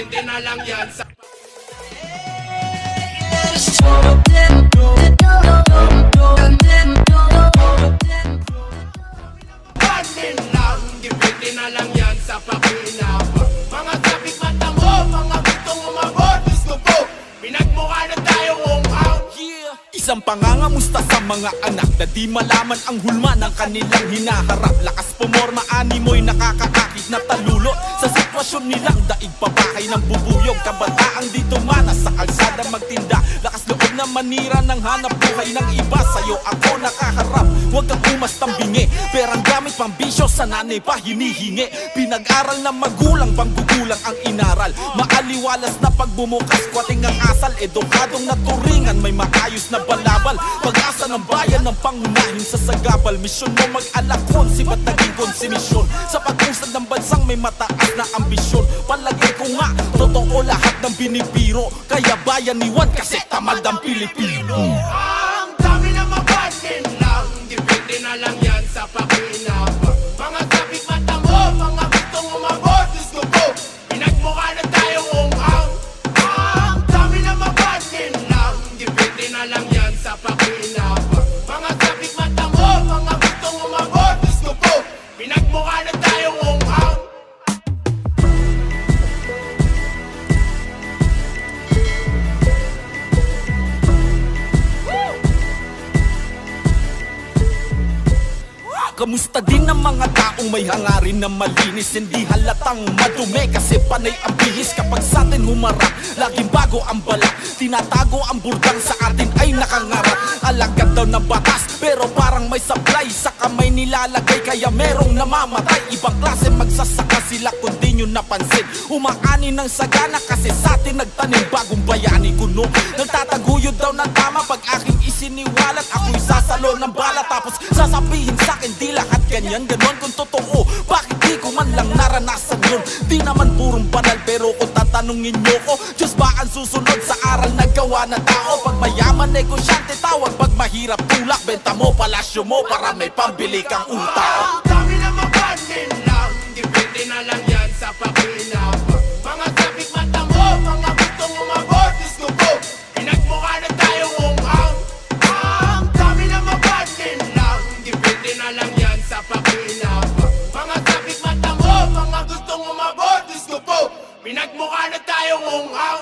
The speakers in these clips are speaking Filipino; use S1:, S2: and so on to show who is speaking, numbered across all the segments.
S1: depende na lang yan sa panin lang. Depende na lang yan sa pakinap. Mga traffic mata mo, mga gustong umabot. Gusto po, pinagmukha na tayo umaw.
S2: Isang pangangamusta sa mga anak na di malaman ang hulma ng kanilang hinaharap. Lakas pumorma, animoy nakakaakit na talulo sa sitwasyon nilang daig pabahay ng bubuyog. Kabataang di tumana sa kalsada magtinda, lakas loob na manira ng hanap buhay ng iba. Sa'yo ako nakaharap, huwag kang umastang bingi. Perang gamit pang bisyo, sa nanay pa hinihingi. Pinag-aral na magulang, panggugulang ang inaral. Maaliwalas na pagbumukas, kwating ang asal. Edukadong naturingan, may maayos na balabal. Pag-asa ng bayan ng pangunahin sa sagabal. Misyon mo mag-alakon, sibat naging konsimisyon. Sa pag-usad ng bansang may mataas na ambisyon. Palagay ko nga, totoo lahat ng binibiro. Kaya bayan ni Juan kasi tamad ang Pilipino.
S1: Ang dami na mapanin lang. Depende na lang yan sa pakinap. Mga traffic mata mo, mga gustong umabot. Gusto po, pinagmukha na tayo umaw. Ang dami na mapanin lang. Depende na lang yan sa pakinap. Mga traffic mata mo, mga gustong umabot. Gusto po, pinagmukha na tayo umaw.
S2: Kamusta din ang mga taong may hangarin na malinis? Hindi halatang madumi kasi panay ang bihis. Kapag sa atin humarap, laging bago ang balak. Tinatago ang burdang sa atin ay nakangarap. Alagad daw ng batas pero parang may supply. Sa kamay nilalagay kaya merong namamatay. Ibang klase magsasaka sila kung di nyo napansin. Umaani ng sagana kasi sa atin nagtanim. Bagong bayani kuno, nagtataguyod daw ng tama. Pag aking isiniwalat, ako'y sasalo ng bala. Tapos sasabihin sa'kin di lahat ganyan, ganon kung totoo. Bakit di ko man lang naranasan yun? Di naman purong banal pero kung tatanungin nyo ko, Diyos ba ang susunod sa aral na gawa na tao? Pag mayaman negosyante tawag, pag mahirap tulak, benta mo palasyo mo para may pambili kang utak.
S1: Dami na mapanin lang. Depende na lang yan sa pakinap. Mga traffic mata mo, mga gustong umabot. Gusto po, pinagmukha na tayo umaw. Ang dami na mapanin lang. Depende na lang yan sa pakinap. Mga traffic mata mo, mga gustong umabot. Gusto po, pinagmukha na tayo umaw.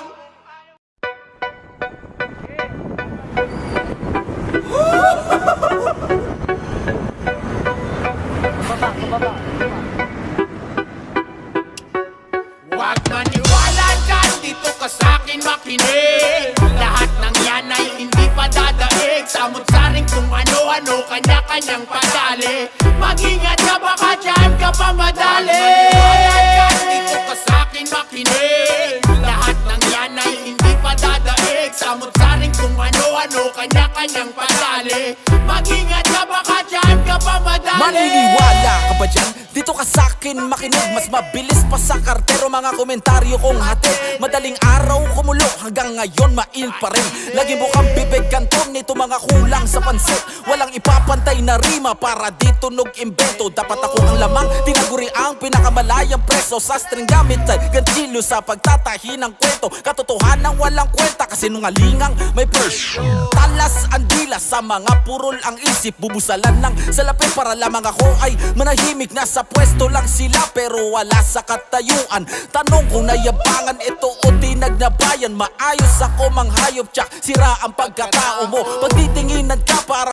S1: Huwag maniwala dyan, dito ka sa'kin makinig. Lahat ng yan ay hindi pa dadaig. Samot-saring kung ano-ano, kanya-kanyang padali. Mag-ingat ka baka dyan ka pa madali. Maniwala dyan, dito ka sa'kin makinig. Lahat ng yan ay hindi pa dadaig. Samot-saring kung ano-ano, kanya-kanyang padali. Mag-ingat ka baka dyan ka pa madali.
S2: Maniniwala ka ba dyan? Dito ka sa'kin makinig. Mas mabilis pa sa kartero mga komentaryo kong hatid. Madaling araw kumulo hanggang ngayon main pa rin. Lagi bukang bibig kanton nito mga kulang sa pansit. Walang ipapantay na rima para di tunog imbento. Dapat ako ang lamang, tinaguri ang pinakamalayang preso. Sa string gamit ay ganchilo sa pagtatahi ng kwento. Katotohanan walang kwenta kasi nungalingang may purse. Talas ang dila sa mga purol ang isip. Bubusalan ng salapin para lamang ako ay manahimik. Nasa pwesto lang sila pero wala sa katayuan. Tanong kung nayabangan ito o tinagnabayan. Maayos ako manghayop tsak sira ang pagkatao mo. Pagtitinginan ka para